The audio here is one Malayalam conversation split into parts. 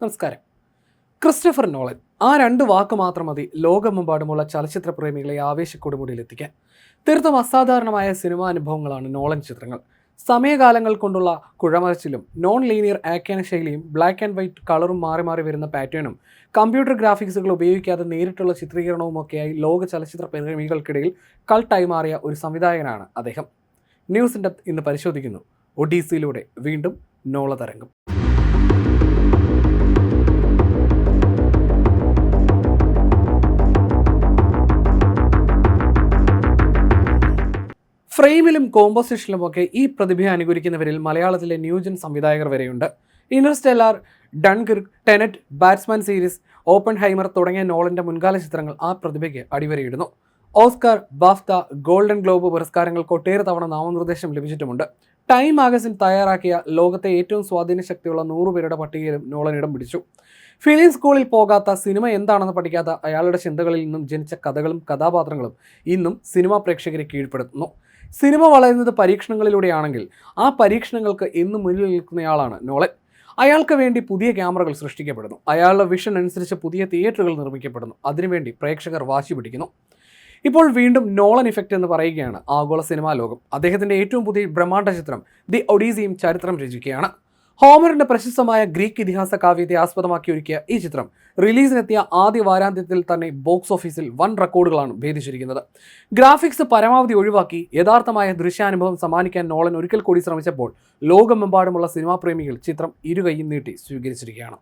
നമസ്കാരം. ക്രിസ്റ്റഫർ നോളൻ ആ രണ്ട് വാക്ക് മാത്രം മതി ലോകമെമ്പാടുമുള്ള ചലച്ചിത്ര പ്രേമികളെ ആവേശക്കൊടുമുടിയിലെത്തിക്കാൻ. തീർത്തും അസാധാരണമായ സിനിമാ അനുഭവങ്ങളാണ് നോളൻ ചിത്രങ്ങൾ. സമയകാലങ്ങൾ കൊണ്ടുള്ള കുഴമറിച്ചിലും നോൺ ലീനിയർ ആഖ്യാന ശൈലിയും ബ്ലാക്ക് ആൻഡ് വൈറ്റ് കളറും മാറി മാറി വരുന്ന പാറ്റേണും കമ്പ്യൂട്ടർ ഗ്രാഫിക്സുകൾ ഉപയോഗിക്കാതെ നേരിട്ടുള്ള ചിത്രീകരണവുമൊക്കെയായി ലോക ചലച്ചിത്ര പ്രേമികൾക്കിടയിൽ കൾട്ടായി മാറിയ ഒരു സംവിധായകനാണ് അദ്ദേഹം. ന്യൂസ് ഇൻ ഡെപ്ത് ഇന്ന് പരിശോധിക്കുന്നു ഒഡീസിയിലൂടെ വീണ്ടും നോള തരംഗം. ഫ്രെയിമിലും കോമ്പോസിഷനിലുമൊക്കെ ഈ പ്രതിഭയെ അനുകരിക്കുന്നവരിൽ മലയാളത്തിലെ ന്യൂജൻ സംവിധായകർ വരെയുണ്ട്. Interstellar, Dunkirk, Tenet, Batman series, Oppenheimer തുടങ്ങിയ നോളന്റെ മുൻകാല ചിത്രങ്ങൾ ആ പ്രതിഭയ്ക്ക് അടിവരയിടുന്നു. ഓസ്കാർ, ബാഫ്ത, ഗോൾഡൻ ഗ്ലോബ് പുരസ്കാരങ്ങൾക്ക് ഒട്ടേറെ തവണ നാമനിർദ്ദേശം ലഭിച്ചിട്ടുമുണ്ട്. ടൈം മാഗസിൻ തയ്യാറാക്കിയ ലോകത്തെ ഏറ്റവും സ്വാധീന ശക്തിയുള്ള 100 പേരുടെ പട്ടികയിലും നോളൻ ഇടം പിടിച്ചു. ഫിലിം സ്കൂളിൽ പോകാത്ത, സിനിമ എന്താണെന്ന് പഠിക്കാത്ത അയാളുടെ ചിന്തകളിൽ നിന്നും ജനിച്ച കഥകളും കഥാപാത്രങ്ങളും ഇന്നും സിനിമാ പ്രേക്ഷകരെ കീഴ്പ്പെടുത്തുന്നു. സിനിമ വളരുന്നത് പരീക്ഷണങ്ങളിലൂടെയാണെങ്കിൽ ആ പരീക്ഷണങ്ങൾക്ക് എന്നും മുന്നിൽ നിൽക്കുന്നയാളാണ് നോളൻ. അയാൾക്ക് വേണ്ടി പുതിയ ക്യാമറകൾ സൃഷ്ടിക്കപ്പെടുന്നു. അയാളുടെ വിഷൻ അനുസരിച്ച് പുതിയ തിയേറ്ററുകൾ നിർമ്മിക്കപ്പെടുന്നു. അതിനുവേണ്ടി പ്രേക്ഷകർ വാശി പിടിക്കുന്നു. ഇപ്പോൾ വീണ്ടും നോളൻ ഇഫക്റ്റ് എന്ന് പറയുകയാണ് ആഗോള സിനിമാ ലോകം. അദ്ദേഹത്തിൻ്റെ ഏറ്റവും പുതിയ ബ്രഹ്മാണ്ഡ ചിത്രം ദി ഒഡീസിയും ചരിത്രം രചിക്കുകയാണ്. ഹോമറിന്റെ പ്രശസ്തമായ ഗ്രീക്ക് ഇതിഹാസ കാവ്യത്തെ ആസ്പദമാക്കി ഒരുക്കിയ ഈ ചിത്രം റിലീസിനെത്തിയ ആദ്യ വാരാന്ത്യത്തിൽ തന്നെ ബോക്സ് ഓഫീസിൽ വൻ റെക്കോർഡുകളാണ് ഭേദിച്ചിരിക്കുന്നത്. ഗ്രാഫിക്സ് പരമാവധി ഒഴിവാക്കി യഥാർത്ഥമായ ദൃശ്യാനുഭവം സമ്മാനിക്കാൻ നോളൻ ഒരിക്കൽ കൂടി ശ്രമിച്ചപ്പോൾ ലോകമെമ്പാടുമുള്ള സിനിമാ പ്രേമികൾ ചിത്രം ഇരുകൈയും നീട്ടി സ്വീകരിച്ചിരിക്കുകയാണ്.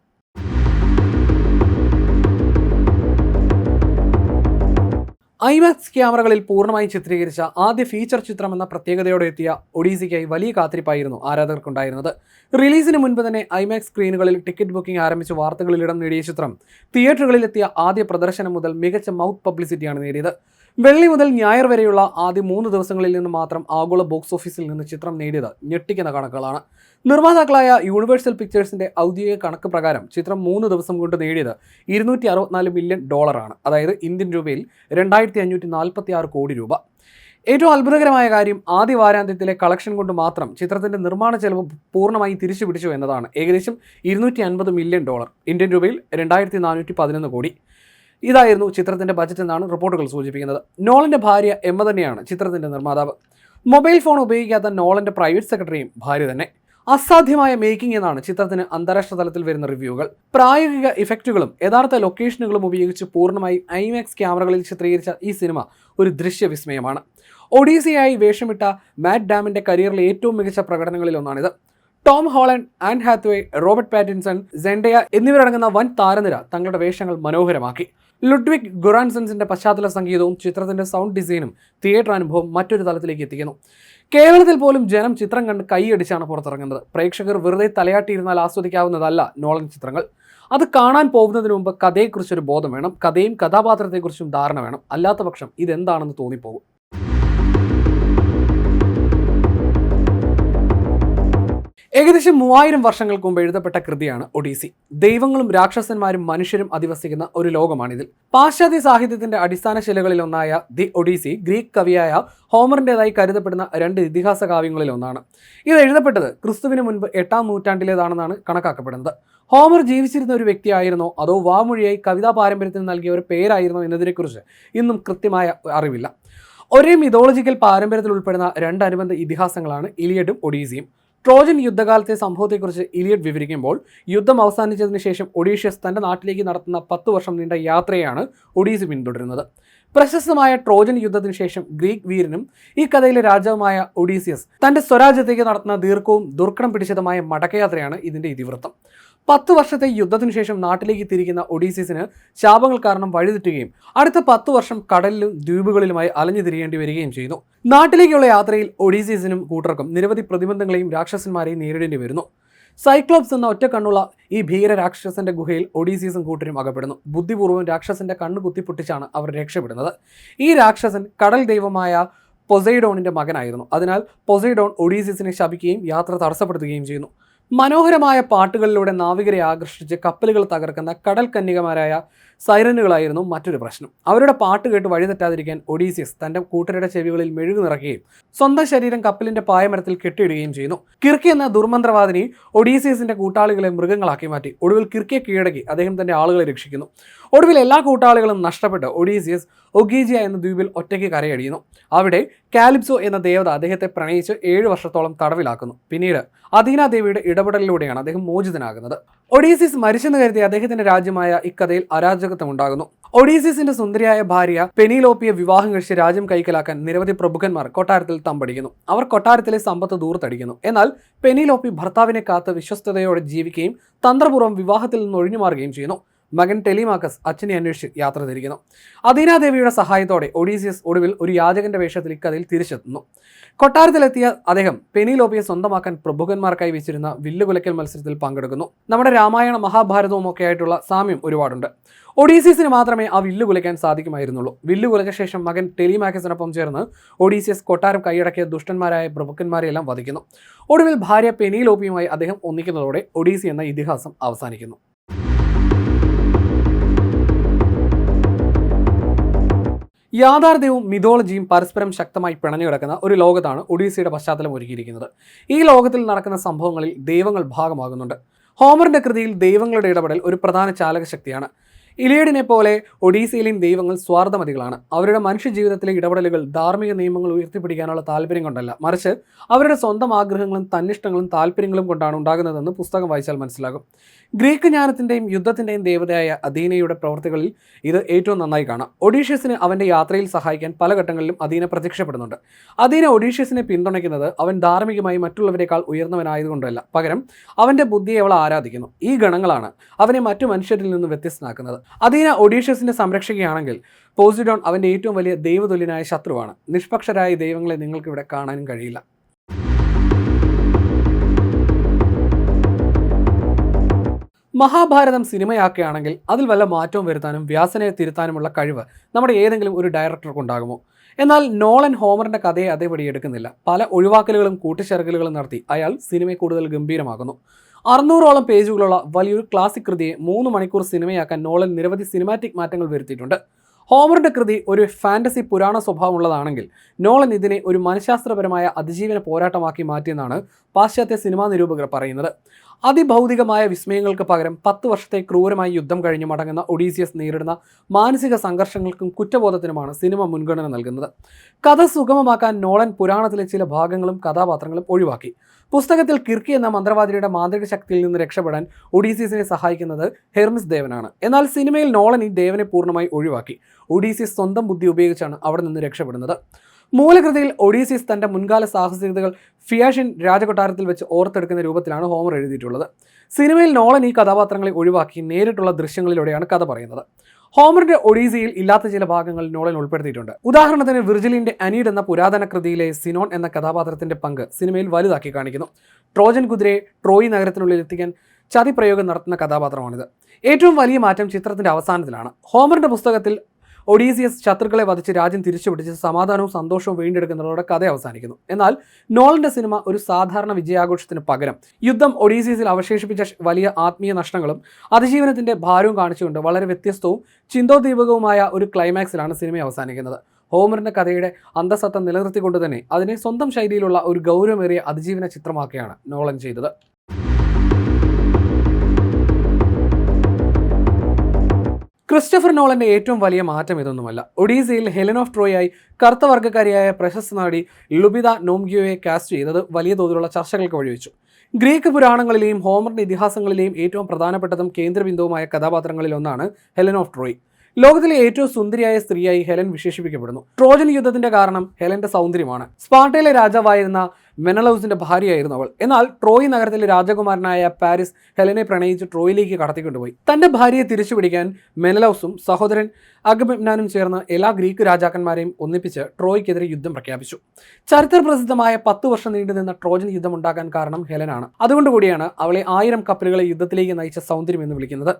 ഐമാക്സ് ക്യാമറകളിൽ പൂർണ്ണമായും ചിത്രീകരിച്ച ആദ്യ ഫീച്ചർ ചിത്രം എന്ന പ്രത്യേകതയോടെ എത്തിയ ഒഡീസിക്കായി വലിയ കാത്തിരിപ്പായിരുന്നു ആരാധകർക്കുണ്ടായിരുന്നത്. റിലീസിന് മുൻപ് തന്നെ ഐമാക്സ് സ്ക്രീനുകളിൽ ടിക്കറ്റ് ബുക്കിംഗ് ആരംഭിച്ച് വാർത്തകളിൽ ഇടം നേടിയ ചിത്രം തിയേറ്ററുകളിലെത്തിയ ആദ്യ പ്രദർശനം മുതൽ മികച്ച മൗത്ത് പബ്ലിസിറ്റിയാണ് നേടിയത്. വെള്ളി മുതൽ ഞായർ വരെയുള്ള ആദ്യ 3 ദിവസങ്ങളിൽ നിന്ന് മാത്രം ആഗോള ബോക്സ് ഓഫീസിൽ നിന്ന് ചിത്രം നേടിയത് ഞെട്ടിക്കുന്ന കണക്കുകളാണ്. നിർമ്മാതാക്കളായ യൂണിവേഴ്സൽ പിക്ചേഴ്സിന്റെ ഔദ്യോഗിക കണക്ക് പ്രകാരം ചിത്രം 3 ദിവസം കൊണ്ട് നേടിയത് $264 മില്യൺ, അതായത് ഇന്ത്യൻ രൂപയിൽ 2546 കോടി രൂപ. ഏറ്റവും അത്ഭുതകരമായ കാര്യം ആദ്യ വാരാന്ത്യത്തിലെ കളക്ഷൻ കൊണ്ട് മാത്രം ചിത്രത്തിന്റെ നിർമ്മാണ ചെലവ് പൂർണ്ണമായി തിരിച്ചു പിടിച്ചു എന്നതാണ്. ഏകദേശം $250 മില്യൺ, ഇന്ത്യൻ രൂപയിൽ 2411 കോടി. ഇതായിരുന്നു ചിത്രത്തിന്റെ ബജറ്റ് എന്നാണ് റിപ്പോർട്ടുകൾ സൂചിപ്പിക്കുന്നത്. നോളന്റെ ഭാര്യ എമ്മ തന്നെയാണ് ചിത്രത്തിന്റെ നിർമ്മാതാവ്. മൊബൈൽ ഫോൺ ഉപയോഗിക്കാത്ത നോളന്റെ പ്രൈവറ്റ് സെക്രട്ടറിയും ഭാര്യ തന്നെ. അസാധ്യമായ മേക്കിംഗ് എന്നാണ് ചിത്രത്തിന് അന്താരാഷ്ട്ര തലത്തിൽ വരുന്ന റിവ്യൂകൾ. പ്രായോഗിക ഇഫക്റ്റുകളും യഥാർത്ഥ ലൊക്കേഷനുകളും ഉപയോഗിച്ച് പൂർണ്ണമായി ഐമാക്സ് ക്യാമറകളിൽ ചിത്രീകരിച്ച ഈ സിനിമ ഒരു ദൃശ്യവിസ്മയമാണ്. ഒഡീസിയായി വേഷമിട്ട മാറ്റ് ഡാമിന്റെ കരിയറിലെ ഏറ്റവും മികച്ച പ്രകടനങ്ങളിൽ ഒന്നാണിത്. Tom Holland, an Hathway, Robert Pattinson, Zendaya എന്നിവരടങ്ങുന്ന വൻ താരനിര തങ്ങളുടെ വേഷങ്ങൾ മനോഹരമാക്കി. ലുഡ്വിഗ് ഗുറാൻസൺസിന്റെ പശ്ചാത്തല സംഗീതവും ചിത്രത്തിന്റെ സൗണ്ട് ഡിസൈനും തിയേറ്റർ അനുഭവം മറ്റൊരു തലത്തിലേക്ക് എത്തിക്കുന്നു. കേരളത്തിൽ പോലും ജനം ചിത്രം കണ്ട് കൈയടിച്ചാണ് പുറത്തിറങ്ങുന്നത്. പ്രേക്ഷകർ വെറുതെ തലയാട്ടിയിരുന്നാൽ ആസ്വദിക്കാവുന്നതല്ല നോളൻ ചിത്രങ്ങൾ. അത് കാണാൻ പോകുന്നതിന് മുമ്പ് കഥയെക്കുറിച്ചൊരു ബോധം വേണം. കഥയും കഥാപാത്രത്തെക്കുറിച്ചും ധാരണ വേണം. അല്ലാത്ത പക്ഷം ഇതെന്താണെന്ന് തോന്നിപ്പോകും. ഏകദേശം 3000 വർഷങ്ങൾക്ക് മുമ്പ് എഴുതപ്പെട്ട കൃതിയാണ് ഒഡീസി. ദൈവങ്ങളും രാക്ഷസന്മാരും മനുഷ്യരും അധിവസിക്കുന്ന ഒരു ലോകമാണിതിൽ. പാശ്ചാത്യ സാഹിത്യത്തിന്റെ അടിസ്ഥാന ശിലകളിൽ ഒന്നായ ദി ഒഡീസി ഗ്രീക്ക് കവിയായ ഹോമറിൻ്റെതായി കരുതപ്പെടുന്ന 2 ഇതിഹാസ കാവ്യങ്ങളിൽ ഒന്നാണ്. ഇത് എഴുതപ്പെട്ടത് ക്രിസ്തുവിന് മുൻപ് 8ാം നൂറ്റാണ്ടിലേതാണെന്നാണ് കണക്കാക്കപ്പെടുന്നത്. ഹോമർ ജീവിച്ചിരുന്ന ഒരു വ്യക്തിയായിരുന്നോ അതോ വാമൊഴിയായി കവിതാ പാരമ്പര്യത്തിന് നൽകിയ ഒരു പേരായിരുന്നോ എന്നതിനെക്കുറിച്ച് ഇന്നും കൃത്യമായ അറിവില്ല. ഒരേ മിതോളജിക്കൽ പാരമ്പര്യത്തിൽ ഉൾപ്പെടുന്ന 2 അനുബന്ധ ഇതിഹാസങ്ങളാണ് ഇലിയഡും ഒഡീസിയും. ട്രോജൻ യുദ്ധകാലത്തെ സംഭവത്തെക്കുറിച്ച് ഇലിയഡ് വിവരിക്കുമ്പോൾ യുദ്ധം അവസാനിച്ചതിന് ശേഷം ഒഡീഷ്യസ് തൻ്റെ നാട്ടിലേക്ക് നടത്തുന്ന 10 വർഷം നീണ്ട യാത്രയാണ് ഒഡീസി പിന്തുടരുന്നത്. പ്രശസ്തമായ ട്രോജൻ യുദ്ധത്തിന് ശേഷം ഗ്രീക്ക് വീരനും ഈ കഥയിലെ രാജാവുമായ ഒഡീസിയസ് തൻ്റെ സ്വരാജ്യത്തേക്ക് നടത്തുന്ന ദീർഘവും ദുർഘടം പിടിച്ചതുമായ മടക്കയാത്രയാണ് ഇതിൻ്റെ ഇതിവൃത്തം. 10 വർഷത്തെ യുദ്ധത്തിനു ശേഷം നാട്ടിലേക്ക് തിരിക്കുന്ന ഒഡീസിയസിന് ശാപങ്ങൾ കാരണം വഴിതെറ്റുകയും അടുത്ത 10 വർഷം കടലിലും ദ്വീപുകളിലുമായി അലഞ്ഞു തിരിയേണ്ടി വരികയും ചെയ്യുന്നു. നാട്ടിലേക്കുള്ള യാത്രയിൽ ഒഡീസിയസിനും കൂട്ടർക്കും നിരവധി പ്രതിബന്ധങ്ങളെയും രാക്ഷസന്മാരെയും നേരിടേണ്ടി വരുന്നു. സൈക്ലോപ്സ് എന്ന ഒറ്റ കണ്ണുള്ള ഈ ഭീകര രാക്ഷസന്റെ ഗുഹയിൽ ഒഡീസിയസും കൂട്ടരും അകപ്പെടുന്നു. ബുദ്ധിപൂർവ്വം രാക്ഷസന്റെ കണ്ണ് കുത്തിപ്പൊട്ടിച്ചാണ് അവർ രക്ഷപ്പെടുന്നത്. ഈ രാക്ഷസൻ കടൽ ദൈവമായ പൊസൈഡോണിന്റെ മകനായിരുന്നു. അതിനാൽ പൊസൈഡോൺ ഒഡീസിയസിനെ ശപിക്കുകയും യാത്ര തടസ്സപ്പെടുത്തുകയും ചെയ്യുന്നു. മനോഹരമായ പാട്ടുകളിലൂടെ നാവികരെ ആകർഷിച്ച് കപ്പലുകൾ തകർക്കുന്ന കടൽ കന്യകമാരായ സൈറനുകളായിരുന്നു മറ്റൊരു പ്രശ്നം. അവരുടെ പാട്ട് കേട്ട് വഴിതെറ്റാതിരിക്കാൻ ഒഡീസിയസ് തന്റെ കൂട്ടരുടെ ചെവികളിൽ മെഴുകു നിറയ്ക്കുകയും സ്വന്തം ശരീരം കപ്പലിന്റെ പായമരത്തിൽ കെട്ടിയിടുകയും ചെയ്യുന്നു. കിർക്കി എന്ന ദുർമന്ത്രവാദിനി ഒഡീസിയസിന്റെ കൂട്ടാളികളെ മൃഗങ്ങളാക്കി മാറ്റി. ഒടുവിൽ കിർക്കിയെ കീഴടക്കി അദ്ദേഹം തന്റെ ആളുകളെ രക്ഷിക്കുന്നു. ഒടുവിൽ എല്ലാ കൂട്ടാളികളും നഷ്ടപ്പെട്ട് ഒഡീസിയസ് ഒഗീജിയ എന്ന ദ്വീപിൽ ഒറ്റയ്ക്ക് കരയടിയുന്നു. അവിടെ കാലിപ്സോ എന്ന ദേവത അദ്ദേഹത്തെ പ്രണയിച്ച് 7 വർഷത്തോളം തടവിലാക്കുന്നു. പിന്നീട് അഥീന ദേവിയുടെ ഇടപെടലിലൂടെയാണ് അദ്ദേഹം മോചിതനാകുന്നത്. ഒഡീസിയസ് മരിച്ചെന്ന് കരുതി അദ്ദേഹത്തിന്റെ രാജ്യമായ ഇക്കഥയിൽ അരാജകത്വം ഉണ്ടാകുന്നു. ഒഡീസിയസിന്റെ സുന്ദരിയായ ഭാര്യ പെനിലോപ്പിയെ വിവാഹം കഴിച്ച് രാജ്യം കൈക്കലാക്കാൻ നിരവധി പ്രഭുക്കന്മാർ കൊട്ടാരത്തിൽ തമ്പടിക്കുന്നു. അവർ കൊട്ടാരത്തിലെ സമ്പത്ത് ദൂർത്തടിക്കുന്നു. എന്നാൽ പെനിലോപ്പി ഭർത്താവിനെ കാത്ത് വിശ്വസ്തയോടെ ജീവിക്കുകയും തന്ത്രപൂർവ്വം വിവാഹത്തിൽ നിന്ന് ഒഴിഞ്ഞുമാറുകയും ചെയ്യുന്നു. മകൻ ടെലിമാക്കസ് അച്ഛനെ അന്വേഷിച്ച് യാത്ര തിരിക്കുന്നു. അഥീനാദേവിയുടെ സഹായത്തോടെ ഒഡീസിയസ് ഒടുവിൽ ഒരു യാചകന്റെ വേഷത്തിൽ ഇക്കഥയിൽ തിരിച്ചെത്തുന്നു. കൊട്ടാരത്തിലെത്തിയ അദ്ദേഹം പെനിലോപ്പിയെ സ്വന്തമാക്കാൻ പ്രഭുക്കന്മാർക്കായി വെച്ചിരുന്ന വില്ലുകുലയ്ക്കൽ മത്സരത്തിൽ പങ്കെടുക്കുന്നു. നമ്മുടെ രാമായണ മഹാഭാരതവും ഒക്കെ ആയിട്ടുള്ള സാമ്യം ഒരുപാടുണ്ട്. ഒഡീസിയസിന് മാത്രമേ ആ വില്ല് കുലയ്ക്കാൻ സാധിക്കുമായിരുന്നുള്ളൂ. വില്ല് കുലച്ച ശേഷം മകൻ ടെലിമാക്കസിനൊപ്പം ചേർന്ന് ഒഡീസിയസ് കൊട്ടാരം കൈയടക്കിയ ദുഷ്ടന്മാരായ പ്രഭുക്കന്മാരെയെല്ലാം വധിക്കുന്നു. ഒടുവിൽ ഭാര്യ പെനിലോപ്പിയുമായി അദ്ദേഹം ഒന്നിക്കുന്നതോടെ ഒഡീസി എന്ന ഇതിഹാസം അവസാനിക്കുന്നു. യാഥാർത്ഥ്യവും മിഥോളജിയും പരസ്പരം ശക്തമായി പിണഞ്ഞു കിടക്കുന്ന ഒരു ലോകത്താണ് ഒഡീസിയുടെ പശ്ചാത്തലം ഒരുക്കിയിരിക്കുന്നത്. ഈ ലോകത്തിൽ നടക്കുന്ന സംഭവങ്ങളിൽ ദൈവങ്ങൾ ഭാഗമാകുന്നുണ്ട്. ഹോമറിന്റെ കൃതിയിൽ ദൈവങ്ങളുടെ ഇടപെടൽ ഒരു പ്രധാന ചാലകശക്തിയാണ്. ഇലിയഡിനെ പോലെ ഒഡീസിയിലെയും ദൈവങ്ങൾ സ്വാർത്ഥമതികളാണ്. അവരുടെ മനുഷ്യ ജീവിതത്തിലെ ഇടപെടലുകൾ ധാർമ്മിക നിയമങ്ങൾ ഉയർത്തിപ്പിടിക്കാനുള്ള താല്പര്യം കൊണ്ടല്ല, മറിച്ച് അവരുടെ സ്വന്തം ആഗ്രഹങ്ങളും തന്നിഷ്ടങ്ങളും താല്പര്യങ്ങളും കൊണ്ടാണ് ഉണ്ടാകുന്നതെന്ന് പുസ്തകം വായിച്ചാൽ മനസ്സിലാകും. ഗ്രീക്ക് ജ്ഞാനത്തിന്റെയും യുദ്ധത്തിന്റെയും ദേവതയായ അഥീനയുടെ പ്രവർത്തികളിൽ ഇത് ഏറ്റവും നന്നായി കാണാം. ഒഡീഷ്യസിന് അവന്റെ യാത്രയിൽ സഹായിക്കാൻ പല ഘട്ടങ്ങളിലും അഥീന പ്രത്യക്ഷപ്പെടുന്നുണ്ട്. അഥീന ഒഡീഷ്യസിനെ പിന്തുണയ്ക്കുന്നത് അവൻ ധാർമ്മികമായി മറ്റുള്ളവരെക്കാൾ ഉയർന്നവനായതുകൊണ്ടല്ല, പകരം അവന്റെ ബുദ്ധിയെ അവൾ ആരാധിക്കുന്നു. ഈ ഗണങ്ങളാണ് അവനെ മറ്റു മനുഷ്യരിൽ നിന്ന് വ്യത്യസ്തനാക്കുന്നത്. അഥീന ഒഡീഷ്യസിനെ സംരക്ഷിക്കുകയാണെങ്കിൽ പോസിഡോൺ അവന്റെ ഏറ്റവും വലിയ ദൈവതുല്യനായ ശത്രുവാണ്. നിഷ്പക്ഷരായ ദൈവങ്ങളെ നിങ്ങൾക്ക് ഇവിടെ കാണാനും കഴിയില്ല. മഹാഭാരതം സിനിമയാക്കുകയാണെങ്കിൽ അതിൽ വല്ല മാറ്റവും വരുത്താനും വ്യാസനെ തിരുത്താനുമുള്ള കഴിവ് നമ്മുടെ ഏതെങ്കിലും ഒരു ഡയറക്ടർക്കുണ്ടാകുമോ? എന്നാൽ നോളൻ ഹോമറിന്റെ കഥയെ അതേപടി എടുക്കുന്നില്ല. പല ഒഴിവാക്കലുകളും കൂട്ടിച്ചേർക്കലുകളും നടത്തി അയാൾ സിനിമയെ കൂടുതൽ ഗംഭീരമാക്കുന്നു. 600ഓളം പേജുകളുള്ള വലിയൊരു ക്ലാസിക് കൃതിയെ 3 മണിക്കൂർ സിനിമയാക്കാൻ നോളൻ നിരവധി സിനിമാറ്റിക് മാറ്റങ്ങൾ വരുത്തിയിട്ടുണ്ട്. ഹോമറിന്റെ കൃതി ഒരു ഫാന്റസി പുരാണ സ്വഭാവമുള്ളതാണെങ്കിൽ നോളൻ ഇതിനെ ഒരു മനഃശാസ്ത്രപരമായ അതിജീവന പോരാട്ടമാക്കി മാറ്റിയെന്നാണ് പാശ്ചാത്യ സിനിമാ നിരൂപകർ പറയുന്നത്. അതിഭൗതികമായ വിസ്മയങ്ങൾക്ക് പകരം 10 വർഷത്തെ ക്രൂരമായ യുദ്ധം കഴിഞ്ഞ് മടങ്ങുന്ന ഒഡീസിയസ് നേരിടുന്ന മാനസിക സംഘർഷങ്ങൾക്കും കുറ്റബോധത്തിനുമാണ് സിനിമ മുൻഗണന നൽകുന്നത്. കഥ സുഗമമാക്കാൻ നോളൻ പുരാണത്തിലെ ചില ഭാഗങ്ങളും കഥാപാത്രങ്ങളും ഒഴിവാക്കി. പുസ്തകത്തിൽ കിർക്കി എന്ന മന്ത്രവാദിയുടെ മാന്ത്രിക ശക്തിയിൽ നിന്ന് രക്ഷപ്പെടാൻ ഒഡീസിയസിനെ സഹായിക്കുന്നത് ഹെർമിസ് ദേവനാണ്. എന്നാൽ സിനിമയിൽ നോളൻ ഈ ദേവനെ പൂർണ്ണമായി ഒഴിവാക്കി. ഒഡീസിയസ് സ്വന്തം ബുദ്ധി ഉപയോഗിച്ചാണ് അവിടെ നിന്ന് രക്ഷപ്പെടുന്നത്. മൂലകൃതിയിൽ ഒഡീസിയസ് തന്റെ മുൻകാല സാഹസികതകൾ ഫിയാഷിൻ രാജകൊട്ടാരത്തിൽ വെച്ച് ഓർത്തെടുക്കുന്ന രൂപത്തിലാണ് ഹോമർ എഴുതിയിട്ടുള്ളത്. സിനിമയിൽ നോളൻ ഈ കഥാപാത്രങ്ങളെ ഒഴിവാക്കി നേരിട്ടുള്ള ദൃശ്യങ്ങളിലൂടെയാണ് കഥ പറയുന്നത്. ഹോമറിന്റെ ഒഡീസിയിൽ ഇല്ലാത്ത ചില ഭാഗങ്ങൾ നോളൻ ഉൾപ്പെടുത്തിയിട്ടുണ്ട്. ഉദാഹരണത്തിന് വിർജിലിന്റെ അനീഡ് എന്ന പുരാതന കൃതിയിലെ സിനോൺ എന്ന കഥാപാത്രത്തിന്റെ പങ്ക് സിനിമയിൽ വലുതാക്കി കാണിക്കുന്നു. ട്രോജൻ കുതിരയെ ട്രോയ് നഗരത്തിനുള്ളിൽ എത്തിക്കാൻ ചതിപ്രയോഗം നടത്തുന്ന കഥാപാത്രമാണിത്. ഏറ്റവും വലിയ മാറ്റം ചിത്രത്തിന്റെ അവസാനത്തിലാണ്. ഹോമറിന്റെ പുസ്തകത്തിൽ ഒഡീസിയസ് ശത്രുക്കളെ വധിച്ച് രാജ്യം തിരിച്ചുപിടിച്ച് സമാധാനവും സന്തോഷവും വീണ്ടെടുക്കുന്നതോടെ കഥ അവസാനിക്കുന്നു. എന്നാൽ നോളന്റെ സിനിമ ഒരു സാധാരണ വിജയാഘോഷത്തിന് പകരം യുദ്ധം ഒഡീസിയസിൽ അവശേഷിപ്പിച്ച വലിയ ആത്മീയ നഷ്ടങ്ങളും അതിജീവനത്തിന്റെ ഭാരവും കാണിച്ചുകൊണ്ട് വളരെ വ്യത്യസ്തവും ചിന്തോദ്ദീപകവുമായ ഒരു ക്ലൈമാക്സിലാണ് സിനിമ അവസാനിക്കുന്നത്. ഹോമറിന്റെ കഥയുടെ അന്തസത്ത നിലനിർത്തിക്കൊണ്ട് തന്നെ അതിനെ സ്വന്തം ശൈലിയിലുള്ള ഒരു ഗൗരവമേറിയ അതിജീവന ചിത്രമാക്കിയാണ് നോളൻ ചെയ്തത്. ക്രിസ്റ്റഫർ നോളന്റെ ഏറ്റവും വലിയ മാറ്റം ഇതൊന്നുമല്ല. ഒഡീസിയിൽ ഹെലൻ ഓഫ് ട്രോയായി കറുത്ത വർഗ്ഗക്കാരിയായ പ്രശസ്ത നടി ലുബിത നോംഗ്യോയെ കാസ്റ്റ് ചെയ്തത് വലിയ തോതിലുള്ള ചർച്ചകൾക്ക് വഴിവെച്ചു. ഗ്രീക്ക് പുരാണങ്ങളിലെയും ഹോമറിന്റെ ഇതിഹാസങ്ങളിലെയും ഏറ്റവും പ്രധാനപ്പെട്ടതും കേന്ദ്രബിന്ദുവുമായ കഥാപാത്രങ്ങളിൽ ഒന്നാണ് ഹെലൻ ഓഫ് ട്രോയ്. ലോകത്തിലെ ഏറ്റവും സുന്ദരിയായ സ്ത്രീയായി ഹെലൻ വിശേഷിപ്പിക്കപ്പെടുന്നു. ട്രോജൻ യുദ്ധത്തിന്റെ കാരണം ഹെലന്റെ സൗന്ദര്യമാണ്. സ്പാർട്ടയിലെ രാജാവായിരുന്ന മെനലൗസിന്റെ ഭാര്യയായിരുന്നു അവൾ. എന്നാൽ ട്രോയ് നഗരത്തിലെ രാജകുമാരനായ പാരിസ് ഹെലനെ പ്രണയിച്ച് ട്രോയിലേക്ക് കടത്തിക്കൊണ്ടുപോയി. തന്റെ ഭാര്യയെ തിരിച്ചുപിടിക്കാൻ മെനലൗസും സഹോദരൻ അഗമെമ്നാനും ചേർന്ന് എല്ലാ ഗ്രീക്ക് രാജാക്കന്മാരെയും ഒന്നിപ്പിച്ച് ട്രോയ്ക്കെതിരെ യുദ്ധം പ്രഖ്യാപിച്ചു. ചരിത്രപ്രസിദ്ധമായ 10 വർഷം നീണ്ടുനിന്ന ട്രോജൻ യുദ്ധം ഉണ്ടാക്കാൻ കാരണം ഹെലനാണ്. അതുകൊണ്ടുകൂടിയാണ് അവളെ 1000 കപ്പലുകളെ യുദ്ധത്തിലേക്ക് നയിച്ച സൗന്ദര്യം എന്ന് വിളിക്കുന്നത്.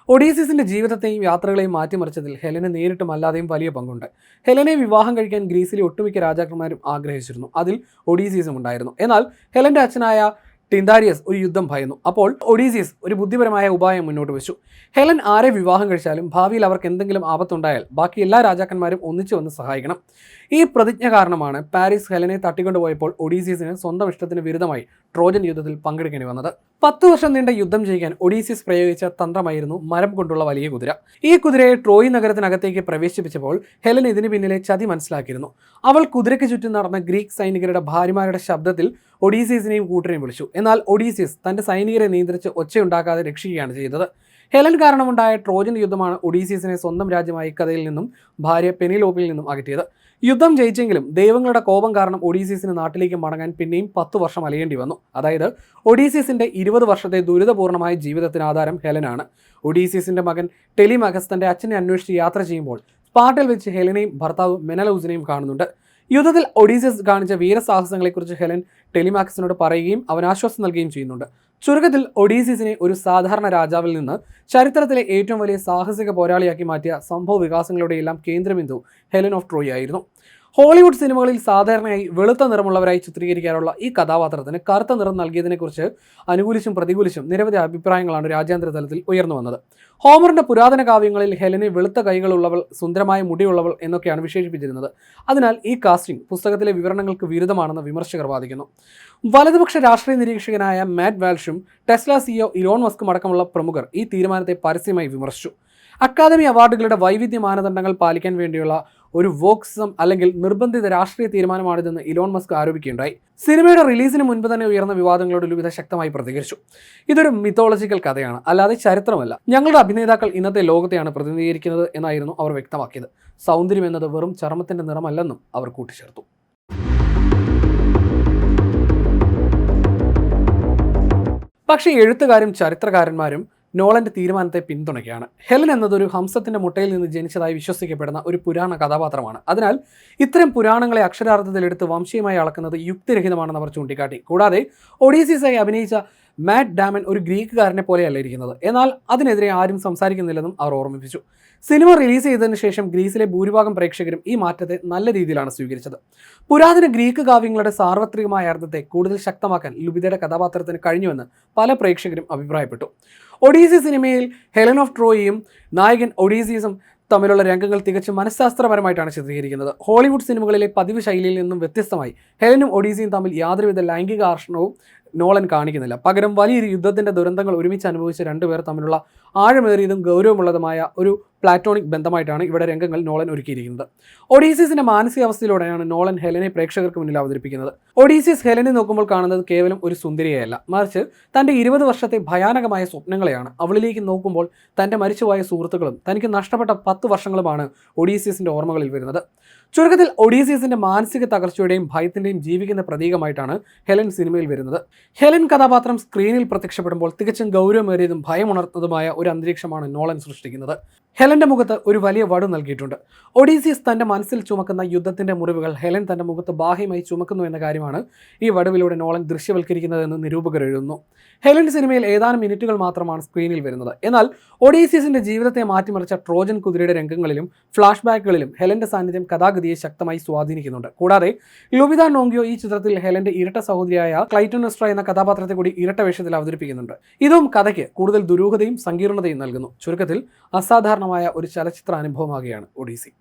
ഒഡീസിയസിന്റെ ജീവിതത്തെയും യാത്രകളെയും മാറ്റിമറിച്ചതിൽ ഹെലന് നേരിട്ടും അല്ലാതെയും വലിയ പങ്കുണ്ട്. ഹെലനെ വിവാഹം കഴിക്കാൻ ഗ്രീസിലെ ഒട്ടുമിക്ക രാജാക്കന്മാരും ആഗ്രഹിച്ചിരുന്നു. അതിൽ ഒഡീസിയസും ഉണ്ടായിരുന്നു. എന്നാൽ ഹെലന്റെ അച്ഛനായ ടിൻഡാരിയസ് ഒരു യുദ്ധം ഭയന്നു. അപ്പോൾ ഒഡീസിയസ് ഒരു ബുദ്ധിപരമായ ഉപായം മുന്നോട്ട് വെച്ചു. ഹെലൻ ആരെ വിവാഹം കഴിച്ചാലും ഭാവിയിൽ അവർക്ക് എന്തെങ്കിലും ആപത്തുണ്ടായാൽ ബാക്കി എല്ലാ രാജാക്കന്മാരും ഒന്നിച്ചു വന്ന് സഹായിക്കണം. ഈ പ്രതിജ്ഞ കാരണമാണ് പാരീസ് ഹെലനെ തട്ടിക്കൊണ്ടുപോയപ്പോൾ ഒഡീസിയസിന് സ്വന്തം ഇഷ്ടത്തിന് വിരുദ്ധമായി ട്രോജൻ യുദ്ധത്തിൽ പങ്കെടുക്കേണ്ടി വന്നത്. 10 വർഷം നീണ്ട യുദ്ധം ജയിക്കാൻ ഒഡീസിയസ് പ്രയോഗിച്ച തന്ത്രമായിരുന്നു മരം കൊണ്ടുള്ള വലിയ കുതിര. ഈ കുതിരയെ ട്രോയ് നഗരത്തിനകത്തേക്ക് പ്രവേശിപ്പിച്ചപ്പോൾ ഹെലൻ ഇതിന് പിന്നിലെ ചതി മനസ്സിലാക്കിയിരുന്നു. അവൾ കുതിരയ്ക്ക് ചുറ്റും നടന്ന ഗ്രീക്ക് സൈനികരുടെ ഭാര്യമാരുടെ ശബ്ദത്തിൽ ഒഡീസിയസിനെയും കൂട്ടരെയും വിളിച്ചു. എന്നാൽ ഒഡീസിയസ് തന്റെ സൈനികരെ നിയന്ത്രിച്ച് ഒച്ചയുണ്ടാക്കാതെ രക്ഷിക്കുകയാണ് ചെയ്തത്. ഹെലൻ കാരണമുണ്ടായ ട്രോജൻ യുദ്ധമാണ് ഒഡീസിയസിനെ സ്വന്തം രാജ്യമായ കഥയിൽ നിന്നും ഭാര്യ പെനിലോപ്പിൽ നിന്നും അകറ്റിയത്. യുദ്ധം ജയിച്ചെങ്കിലും ദൈവങ്ങളുടെ കോപം കാരണം ഒഡീസിയസിന് നാട്ടിലേക്ക് മടങ്ങാൻ പിന്നെയും 10 വർഷം അലയേണ്ടി വന്നു. അതായത് ഒഡീസിയസിന്റെ 20 വർഷത്തെ ദുരിതപൂർണമായ ജീവിതത്തിന് ആധാരം ഹെലനാണ്. ഒഡീസിയസിന്റെ മകൻ ടെലിമാക്കസ് തന്റെ അച്ഛനെ അന്വേഷിച്ച് യാത്ര ചെയ്യുമ്പോൾ സ്പാർട്ടയിൽ വെച്ച് ഹെലനെയും ഭർത്താവ് മെനലൗസിനെയും കാണുന്നുണ്ട്. യുദ്ധത്തിൽ ഒഡീസിയസ് കാണിച്ച വീരസാഹസങ്ങളെക്കുറിച്ച് ഹെലൻ ടെലിമാക്കസിനോട് പറയുകയും അവൻ ആശ്വാസം നൽകുകയും ചെയ്യുന്നുണ്ട്. ചുരുക്കത്തിൽ ഒഡീസിയസിനെ ഒരു സാധാരണ രാജാവിൽ നിന്ന് ചരിത്രത്തിലെ ഏറ്റവും വലിയ സാഹസിക പോരാളിയാക്കി മാറ്റിയ സംഭവ വികാസങ്ങളുടെയെല്ലാം കേന്ദ്രബിന്ദു ഹെലൻ ഓഫ് ട്രോയ് ആയിരുന്നു. ഹോളിവുഡ് സിനിമകളിൽ സാധാരണയായി വെളുത്ത നിറമുള്ളവരായി ചിത്രീകരിക്കാറുള്ള ഈ കഥാപാത്രത്തിന് കറുത്ത നിറം നൽകിയതിനെക്കുറിച്ച് അനുകൂലിച്ചും പ്രതികൂലിച്ചും നിരവധി അഭിപ്രായങ്ങളാണ് രാജ്യാന്തര തലത്തിൽ ഉയർന്നു വന്നത്. ഹോമറിന്റെ പുരാതന കാവ്യങ്ങളിൽ ഹെലനെ വെളുത്ത കൈകളുള്ളവൾ, സുന്ദരമായ മുടിയുള്ളവൾ എന്നൊക്കെയാണ് വിശേഷിപ്പിച്ചിരുന്നത്. അതിനാൽ ഈ കാസ്റ്റിംഗ് പുസ്തകത്തിലെ വിവരണങ്ങൾക്ക് വിരുദ്ധമാണെന്ന് വിമർശകർ വാദിക്കുന്നു. വലതുപക്ഷ രാഷ്ട്രീയ നിരീക്ഷകനായ മാറ്റ് വാൽഷും ടെസ്ല സിഇഒ ഇലോൺ മസ്കും അടക്കമുള്ള പ്രമുഖർ ഈ തീരുമാനത്തെ പരസ്യമായി വിമർശിച്ചു. അക്കാദമി അവാർഡുകളുടെ വൈവിധ്യ മാനദണ്ഡങ്ങൾ പാലിക്കാൻ വേണ്ടിയുള്ള ഒരു വോക്സിസം അല്ലെങ്കിൽ നിർബന്ധിത രാഷ്ട്രീയ തീരുമാനമാണിതെന്ന് ഇലോൺ മസ്ക് ആരോപിക്കുകയുണ്ടായി. സിനിമയുടെ റിലീസിന് മുൻപ് തന്നെ ഉയർന്ന വിവാദങ്ങളോട് ലുബിത ശക്തമായി പ്രതികരിച്ചു. ഇതൊരു മിത്തോളജിക്കൽ കഥയാണ്, അല്ലാതെ ചരിത്രമല്ല. ഞങ്ങളുടെ അഭിനേതാക്കൾ ഇന്നത്തെ ലോകത്തെയാണ് പ്രതിനിധീകരിക്കുന്നത് എന്നായിരുന്നു അവർ വ്യക്തമാക്കിയത്. സൗന്ദര്യം എന്നത് വെറും ചർമ്മത്തിന്റെ നിറമല്ലെന്നും അവർ കൂട്ടിച്ചേർത്തു. പക്ഷേ എഴുത്തുകാരും ചരിത്രകാരന്മാരും നോളന്റെ തീരുമാനത്തെ പിന്തുണയ്ക്കുകയാണ്. ഹെലൻ എന്നതൊരു ഹംസത്തിന്റെ മുട്ടയിൽ നിന്ന് ജനിച്ചതായി വിശ്വസിക്കപ്പെടുന്ന ഒരു പുരാണ കഥാപാത്രമാണ്. അതിനാൽ ഇത്തരം പുരാണങ്ങളെ അക്ഷരാർത്ഥത്തിൽ എടുത്ത് വംശീയമായി അളക്കുന്നത് യുക്തിരഹിതമാണെന്ന് അവർ ചൂണ്ടിക്കാട്ടി. കൂടാതെ ഒഡീസിയസായി അഭിനയിച്ച മാറ്റ് ഡാമൻ ഒരു ഗ്രീക്കുകാരനെ പോലെയല്ല ഇരിക്കുന്നത്. എന്നാൽ അതിനെതിരെ ആരും സംസാരിക്കുന്നില്ലെന്നും അവർ ഓർമ്മിപ്പിച്ചു. സിനിമ റിലീസ് ചെയ്തതിനു ശേഷം ഗ്രീസിലെ ഭൂരിഭാഗം പ്രേക്ഷകരും ഈ മാറ്റത്തെ നല്ല രീതിയിലാണ് സ്വീകരിച്ചത്. പുരാതന ഗ്രീക്ക് കാവ്യങ്ങളുടെ സാർവത്രികമായ അർത്ഥത്തെ കൂടുതൽ ശക്തമാക്കാൻ ലുബിതയുടെ കഥാപാത്രത്തിന് കഴിഞ്ഞുവെന്ന് പല പ്രേക്ഷകരും അഭിപ്രായപ്പെട്ടു. ഒഡീസി സിനിമയിൽ ഹെലൻ ഓഫ് ട്രോയിയും നായകൻ ഒഡീസിയസും തമ്മിലുള്ള രംഗങ്ങൾ തികച്ചും മനഃശാസ്ത്രപരമായിട്ടാണ് ചിത്രീകരിക്കുന്നത്. ഹോളിവുഡ് സിനിമകളിലെ പതിവ് ശൈലിയിൽ നിന്നും വ്യത്യസ്തമായി ഹെലനും ഒഡീസിയും തമ്മിൽ യാതൊരുവിധ ലൈംഗിക ആകർഷണവും നോളൻ കാണിക്കുന്നില്ല. പകരം വലിയൊരു യുദ്ധത്തിന്റെ ദുരന്തങ്ങൾ ഒരുമിച്ച് അനുഭവിച്ച രണ്ടുപേർ തമ്മിലുള്ള ആഴമേറിയതും ഗൗരവമുള്ളതുമായ ഒരു പ്ലാറ്റോണിക് ബന്ധമായിട്ടാണ് ഇവിടെ രംഗങ്ങൾ നോളൻ ഒരുക്കിയിരിക്കുന്നത്. ഒഡീസിയസിന്റെ മാനസികാവസ്ഥയിലൂടെയാണ് നോളൻ ഹെലനെ പ്രേക്ഷകർക്ക് മുന്നിൽ അവതരിപ്പിക്കുന്നത്. ഒഡീസിയസ് ഹെലനെ നോക്കുമ്പോൾ കാണുന്നത് കേവലം ഒരു സുന്ദരിയെയല്ല, മറിച്ച് തന്റെ 20 വർഷത്തെ ഭയാനകമായ സ്വപ്നങ്ങളെയാണ്. അവളിലേക്ക് നോക്കുമ്പോൾ തന്റെ മരിച്ചുപോയ സുഹൃത്തുക്കളും തനിക്ക് നഷ്ടപ്പെട്ട 10 വർഷങ്ങളുമാണ് ഒഡീസിയസിന്റെ ഓർമ്മകളിൽ വരുന്നത്. ചുരുക്കത്തിൽ ഒഡീസിയസിന്റെ മാനസിക തകർച്ചയുടെയും ഭയത്തിന്റെയും ജീവിക്കുന്ന പ്രതീകമായിട്ടാണ് ഹെലൻ സിനിമയിൽ വരുന്നത്. ഹെലൻ കഥാപാത്രം സ്ക്രീനിൽ പ്രത്യക്ഷപ്പെടുമ്പോൾ തികച്ചും ഗൗരവമേറിയതും ഭയമുണർത്തുന്നതുമായ ഒരു അന്തരീക്ഷമാണ് നോളൻ സൃഷ്ടിക്കുന്നത്. ഹെലന്റെ മുഖത്ത് ഒരു വലിയ വടു നൽകിയിട്ടുണ്ട്. ഒഡീസിയസ് തന്റെ മനസ്സിൽ ചുമക്കുന്ന യുദ്ധത്തിന്റെ മുറിവുകൾ ഹെലൻ തന്റെ മുഖത്ത് ബാഹ്യമായി ചുമക്കുന്നു എന്ന കാര്യമാണ് ഈ വടുവിലൂടെ നോളൻ ദൃശ്യവൽക്കരിക്കുന്നതെന്ന് നിരൂപകർ എഴുതുന്നു. ഹെലൻ സിനിമയിൽ ഏതാനും മിനിറ്റുകൾ മാത്രമാണ് സ്ക്രീനിൽ വരുന്നത്. എന്നാൽ ഒഡീസിയസിന്റെ ജീവിതത്തെ മാറ്റിമറിച്ച ട്രോജൻ കുതിരയുടെ രംഗങ്ങളിലും ഫ്ലാഷ് ബാക്കുകളിലും ഹെലന്റെ സാന്നിധ്യം കഥാഗതിയെ ശക്തമായി സ്വാധീനിക്കുന്നുണ്ട്. കൂടാതെ ലുബിത നോങ്കിയോ ഈ ചിത്രത്തിൽ ഹെലന്റെ ഇരട്ട സഹോദരിയായ ക്ലൈറ്റോനെസ്ട്ര എന്ന കഥാപാത്രത്തെ കൂടി ഇരട്ട വേഷത്തിൽ അവതരിപ്പിക്കുന്നുണ്ട്. ഇതും കഥയ്ക്ക് കൂടുതൽ ദുരൂഹതയും സങ്കീർണതയും നൽകുന്നു. ചുരുക്കത്തിൽ അസാധാരണമായ ഒരു ചലച്ചിത്ര അനുഭവമാകുകയാണ് ഒഡീസി.